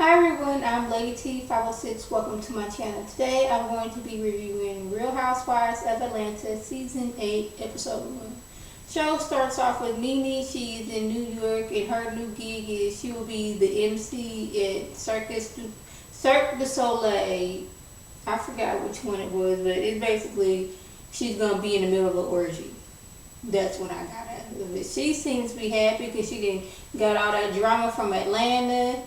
Hi everyone, I'm Lady T506. Welcome to my channel. Today I'm going to be reviewing Real Housewives of Atlanta Season 8, Episode 1. Show starts off with Nene. She is in New York and her new gig is she will be the MC at Cirque du Soleil. I forgot which one it was, but it's basically she's going to be in the middle of an orgy. That's what I got out of it. She seems to be happy because she didn't got all that drama from Atlanta.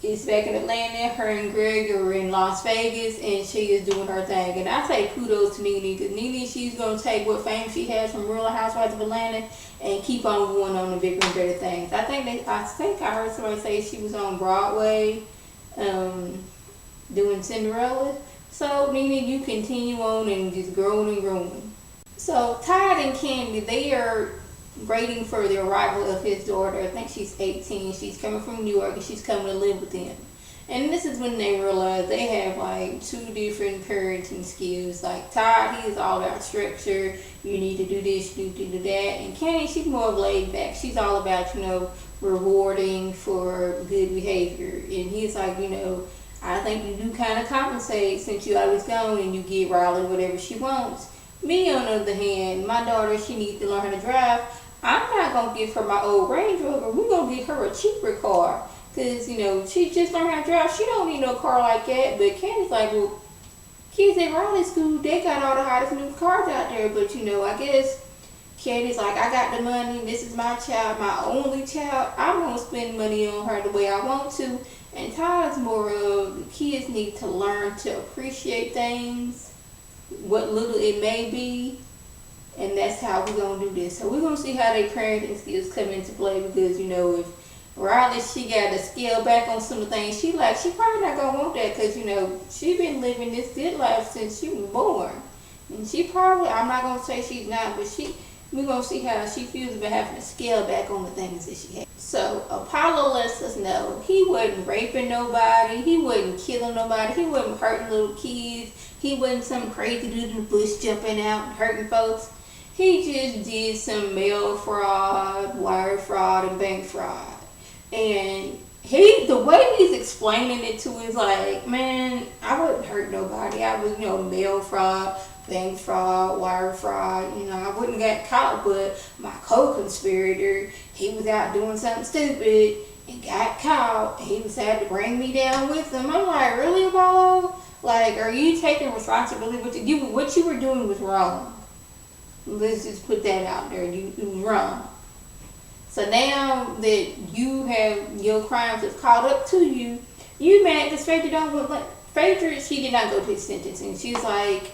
It's back in Atlanta. Her and Greg are in Las Vegas, and she is doing her thing. And I say kudos to Nene because Nene, she's gonna take what fame she has from Real Housewives of Atlanta and keep on going on the bigger and better things. I think I heard somebody say she was on Broadway, doing Cinderella. So Nene, you continue on and just growing and growing. So Todd and Candy, they are waiting for the arrival of his daughter. I think she's 18. She's coming from New York and she's coming to live with them. And this is when they realize they have like two different parenting skills. Like Todd, he is all about structure. You need to do this, you need to do that. And Candy, she's more laid back. She's all about, rewarding for good behavior. And he's like, I think you do kind of compensate since you always go and you give Riley whatever she wants. Me, on the other hand, my daughter, she needs to learn how to drive. I'm not going to give her my old Range Rover. We're going to get her a cheaper car. Because, she just learned how to drive. She don't need no car like that. But Candy's like, well, kids at Raleigh School, they got all the hottest new cars out there. But, I guess Candy's like, I got the money. This is my child, my only child. I'm going to spend money on her the way I want to. And Todd's more of, the kids need to learn to appreciate things, what little it may be. And that's how we're going to do this. So we're going to see how their parenting skills come into play because, if Riley, she got to scale back on some of the things she likes, she probably not going to want that because, she been living this good life since she was born. And she probably, I'm not going to say she's not, but we're going to see how she feels about having to scale back on the things that she has. So Apollo lets us know he wasn't raping nobody, he wasn't killing nobody, he wasn't hurting little kids, he wasn't some crazy dude in the bush jumping out and hurting folks. He just did some mail fraud, wire fraud, and bank fraud. And the way he's explaining it to is like, man, I wouldn't hurt nobody. I was, mail fraud, bank fraud, wire fraud. I wouldn't get caught, but my co-conspirator, he was out doing something stupid and got caught. He was had to bring me down with him. I'm like, really, Apollo? Like, are you taking responsibility? What you were doing was wrong. Let's just put that out there. You was wrong. So now that you have your crimes have caught up to you, you mad because Phaedra, she did not go to his sentencing. She's like,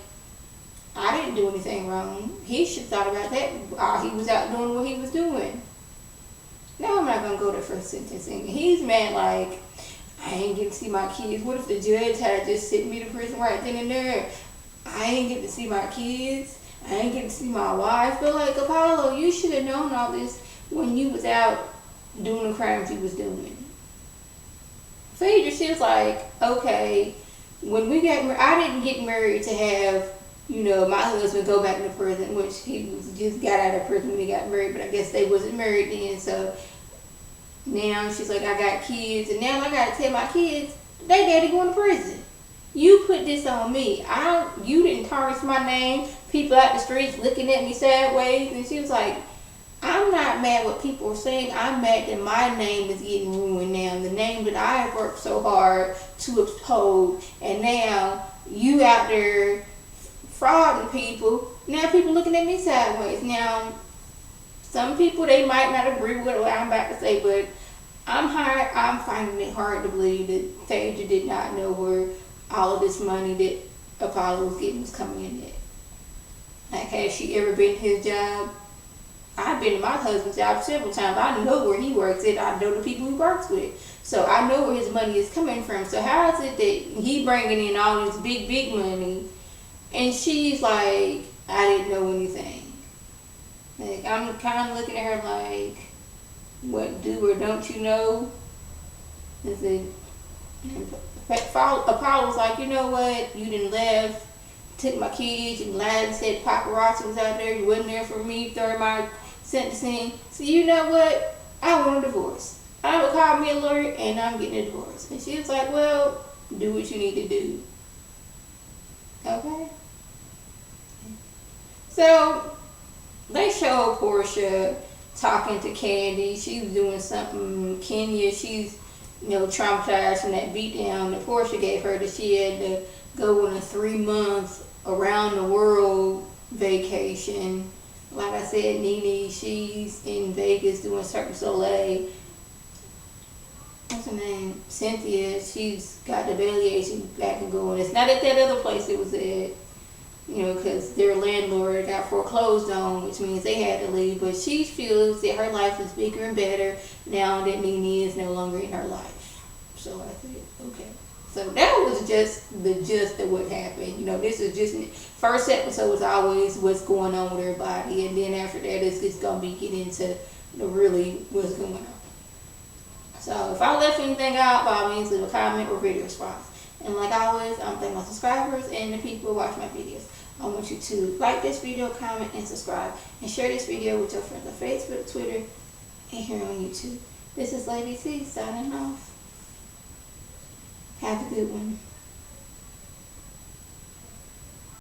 I didn't do anything wrong. He should have thought about that while he was out doing what he was doing. Now I'm not going to go there for sentencing. He's mad like, I ain't getting to see my kids. What if the judge had just sent me to prison right then and there? I ain't getting to see my kids. I ain't getting to see my wife. But like, Apollo, you should have known all this when you was out doing the crimes you was doing. Phaedra, she was like, okay, when we got married, I didn't get married to have, my husband go back to prison, which he just got out of prison when he got married, but I guess they wasn't married then. So now she's like, I got kids, and now I got to tell my kids, they daddy going to prison. You put this on me. You didn't tarnish my name. People out the streets looking at me sideways. And she was like, I'm not mad what people are saying. I'm mad that my name is getting ruined now. The name that I have worked so hard to uphold. And now you out there frauding people. Now people looking at me sideways. Now, some people, they might not agree with what I'm about to say, but I'm finding it hard to believe that Phaedra did not know where all of this money that Apollo was getting was coming in at. Like, has she ever been to his job? I've been to my husband's job several times. I know where he works at. I know the people he works with. So I know where his money is coming from. So how is it that he bringing in all this big money and she's like, I didn't know anything? Like, I'm kind of looking at her like, what do or don't you know? Is it... Apollo was like, you know what? You done left, took my kids, and lied and said paparazzi was out there. You wasn't there for me during my sentencing. So you know what? I want a divorce. I would call me a lawyer and I'm getting a divorce. And she was like, well, do what you need to do. Okay? So, they show Portia talking to Candy. She's doing something. Kenya, she's, traumatized from that beatdown that Portia gave her, that she had to go on a 3-month around the world vacation. Like I said, Nene, she's in Vegas doing Cirque du Soleil. What's her name? Cynthia, she's got the bellyache. She's back and going. It's not at that other place it was at, because their landlord got foreclosed on, which means they had to leave. But she feels that her life is bigger and better now that Nene is no longer in her life. So I said, okay. So that was just the gist of what happened. This is just, first episode was always what's going on with everybody, and then after that it's gonna be getting into really what's going on. So if I left anything out, by all means leave a comment or video response. And like always, I'm thanking my subscribers and the people who watch my videos. I want you to like this video, comment, and subscribe, and share this video with your friends on Facebook, Twitter, and here on YouTube. This is Lady T signing off. Have a good one.